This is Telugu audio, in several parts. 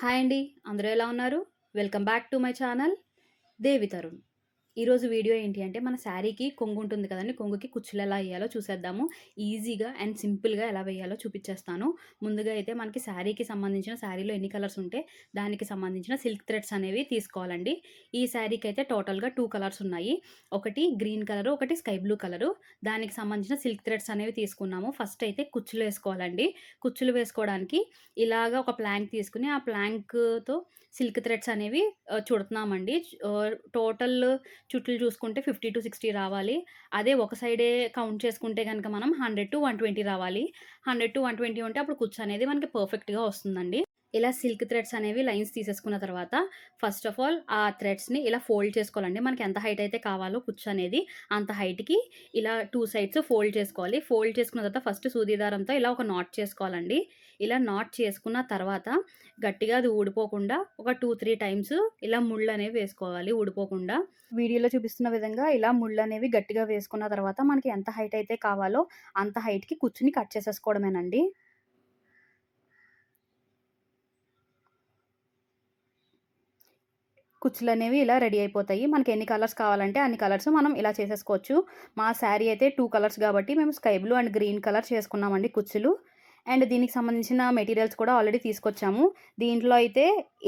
హాయ్ అండి. అందరూ ఎలా ఉన్నారు? Welcome back to my channel Devi Tarun. ఈరోజు వీడియో ఏంటి అంటే మన శారీకి కొంగు ఉంటుంది కదండీ! కొంగుకి కుచ్చులు ఎలా ఎయ్యాలో చూసేద్దాము. ఈజీగా అండ్ సింపుల్‌గా ఎలా వేయాలో చూపిచ్చేస్తాను. ముందుగా అయితే మనకి శారీకి సంబంధించిన శారీలో ఎన్ని కలర్స్ ఉంటే దానికి సంబంధించిన సిల్క్ థ్రెడ్స్ అనేవి తీసుకోవాలండి. ఈ శారీకి అయితే టోటల్‌గా 2 కలర్స్ ఉన్నాయి. ఒకటి గ్రీన్ కలరు, ఒకటి స్కై బ్లూ కలరు. దానికి సంబంధించిన సిల్క్ థ్రెడ్స్ అనేవి తీసుకున్నాము. ఫస్ట్ అయితే కుచ్చులు వేసుకోవాలండి. కుచ్చులు వేసుకోవడానికి ఇలాగ ఒక ప్లాంక్ తీసుకొని ఆ ప్లాంక్‌తో సిల్క్ థ్రెడ్స్ అనేవి చుడుతున్నామండి. టోటల్ చుట్లు చూసుకుంటే 50-60 రావాలి. అదే ఒక సైడే కౌంట్ చేసుకుంటే గనక మనం 100-120 రావాలి. 100-120 ఉంటే అప్పుడు కుచ్చు అనేది మనకి పర్ఫెక్ట్‌గా వస్తుందండి. ఇలా సిల్క్ థ్రెడ్స్ అనేవి లైన్స్ తీసేసుకున్న తర్వాత ఫస్ట్ ఆఫ్ ఆల్ ఆ థ్రెడ్స్‌ని ఇలా ఫోల్డ్ చేసుకోవాలండి. మనకి ఎంత హైట్ అయితే కావాలో కుచ్చు అనేది అంత హైట్‌కి ఇలా 2 సైడ్స్ ఫోల్డ్ చేసుకోవాలి. ఫోల్డ్ చేసుకున్న తర్వాత ఫస్ట్ సూది దారంతో ఇలా ఒక నాట్ చేసుకోవాలండి. ఇలా నాట్ చేసుకున్న తర్వాత గట్టిగా అది ఊడిపోకుండా ఒక 2-3 టైమ్స్ ఇలా ముళ్ళనేవి వేసుకోవాలి ఊడిపోకుండా. వీడియోలో చూపిస్తున్న విధంగా ఇలా ముళ్ళనేవి గట్టిగా వేసుకున్న తర్వాత మనకి ఎంత హైట్ అయితే కావాలో అంత హైట్‌కి కుచ్చుని కట్ చేసేసుకోవడమేనండి. కుచ్చులనేవి ఇలా రెడీ అయిపోతాయి. మనకి ఎన్ని కలర్స్ కావాలంటే అన్ని కలర్స్ మనం ఇలా చేసేసుకోవచ్చు. మా శారీ అయితే 2 కలర్స్ గాబట్టి మేము sky blue and green colour చేసుకున్నామండి కుచ్చులు. అండ్ దీనికి సంబంధించిన మెటీరియల్స్ కూడా ఆల్రెడీ తీసుకొచ్చాము. దీంట్లో అయితే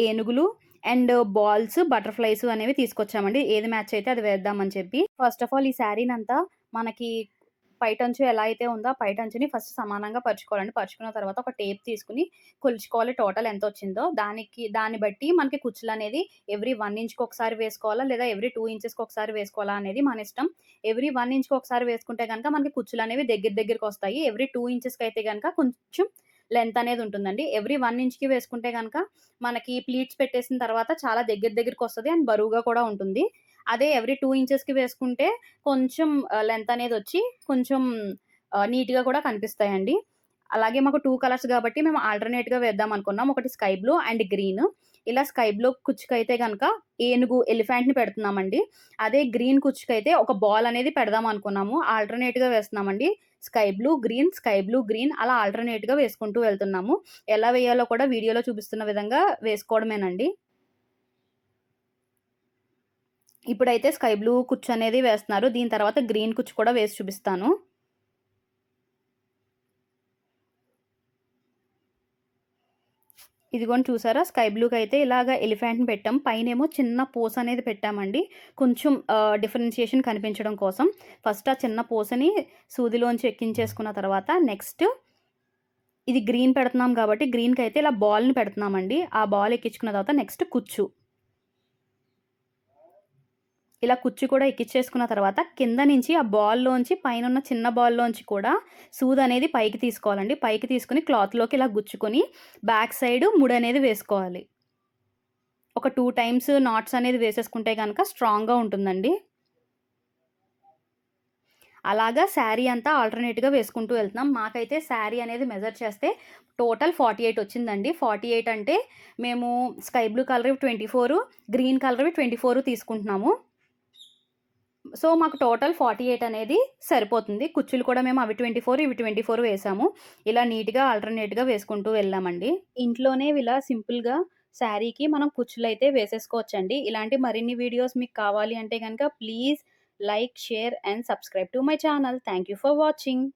ఏనుగులు అండ్ బాల్స్, బటర్‌ఫ్లైస్ అనేవి తీసుకొచ్చామండి. ఏది మ్యాచ్ అయితే అది వేద్దామని చెప్పి. ఫస్ట్ ఆఫ్ ఆల్ ఈ శారీనంతా మనకి పైటంచు ఎలా అయితే ఉందో ఆ పైటంచుని ఫస్ట్ సమానంగా పరుచుకోవాలండి. పరుచుకున్న తర్వాత ఒక టేప్ తీసుకొని కొలుచుకోవాలి టోటల్ ఎంతొచ్చిందో. దాన్ని బట్టి మనకి కుచ్చులనేది ఎవ్రీ 1 ఇంచ్‌కి ఒకసారి వేసుకోవాలా? లేదా ఎవ్రీ 2 ఇంచెస్‌కి ఒకసారి వేసుకోవాలా? అనేది మన ఇష్టం. ఎవ్రీ 1 ఇంచ్‌కి ఒకసారి వేసుకుంటే గనక మనకి కుచ్చులనేవి దగ్గరకొస్తాయి. ఎవ్రీ 2 ఇంచెస్‌కయితే గనక కొంచెం లెంత్ అనేది ఉంటుందండి. ఎవ్రీ 1 ఇంచ్‌కి వేసుకుంటే గనక మనకి ప్లీట్స్ పెట్టేసిన తర్వాత చాలా దగ్గరకొస్తది అండ్ బరువుగా కూడా ఉంటుంది. అదే ఎవ్రీ 2 ఇంచెస్‌కి వేసుకుంటే కొంచెం లెంత్ అనేదొచ్చి కొంచెం నీట్‌గా కూడా కనిపిస్తాయండి. అలాగే మాకు 2 కలర్స్ గాబట్టి మేము ఆల్టర్‌నేట్‌గా వేద్దామనుకున్నాం. ఒకటి స్కై బ్లూ అండ్ గ్రీన్. ఇలా స్కై బ్లూ కుచ్చుకైతే గనక ఏనుగు, ఎలిఫెంట్‌ని పెడుతున్నామండి. అదే గ్రీన్ కుచ్చుకైతే ఒక బాల్ అనేది పెడదామనుకున్నాము. ఆల్టర్‌నేట్‌గా వేస్తున్నామండి. Sky blue, green, sky blue, green అలా ఆల్టర్‌నేట్‌గా వేసుకుంటూ వెళ్తున్నాము. ఎలా వేయాలో కూడా వీడియోలో చూపిస్తున్న విధంగా వేసుకోవడమేనండి. ఇప్పుడైతే స్కై బ్లూ కుచ్చు అనేది వేస్తున్నారు. దీని తర్వాత గ్రీన్ కుచ్చు కూడా వేసి చూపిస్తాను. ఇదిగోండి చూసారా? స్కై బ్లూకైతే ఇలాగ ఎలిఫెంట్‌ని పెట్టాం. పైనేమో చిన్న పూస అనేది పెట్టామండి. కొంచెం డిఫరెన్షియేషన్ కనిపించడం కోసం. ఫస్ట్ ఆ చిన్న పూసని సూదిలోంచి ఎక్కించేసుకున్న తర్వాత నెక్స్ట్ ఇది గ్రీన్ పెడుతున్నాం కాబట్టి గ్రీన్‌కైతే ఇలా బాల్‌ని పెడుతున్నామండి. ఆ బాల్ ఎక్కించుకున్న తర్వాత నెక్స్ట్ కుచ్చు. ఇలా కుచ్చు కూడా ఎక్కిచ్చేసుకున్న తర్వాత కింద నుంచి ఆ బాల్‌లోంచి పైనున్న చిన్న బాల్‌లోంచి కూడా సూదనేది పైకి తీసుకోవాలండి. పైకి తీసుకొని క్లాత్‌లోకి ఇలా గుచ్చుకొని బ్యాక్ సైడ్ ముడనేది వేసుకోవాలి. ఒక 2 టైమ్స్ నాట్స్ అనేది వేసేసుకుంటే గనక స్ట్రాంగ్‌గా ఉంటుందండి. అలాగా శారీ అంతా ఆల్టర్‌నేట్‌గా వేసుకుంటూ వెళ్తున్నాం. మాకైతే శారీ అనేది మెజర్ చేస్తే టోటల్ 48 వచ్చిందండి. 48 అంటే మేము స్కై బ్లూ కలర్‌వి 24, గ్రీన్ కలర్‌వి 24 తీసుకుంటున్నాము. సో, మాకు టోటల్ 48 అనేది సరిపోతుంది. కుచ్చులు కూడా మేము అవి 24, ఇవి 24 వేసాము. ఇలా నీట్‌గా ఆల్టర్‌నేట్‌గా వేసుకుంటూ వెళ్ళామండి. ఇంట్లోనే ఇలా సింపుల్‌గా శారీకి మనం కుచ్చులైతే వేసేసుకోవచ్చండి. ఇలాంటి మరిన్ని వీడియోస్ మీకు కావాలి అంటే గనక please like, share and subscribe to my channel. Thank you for watching.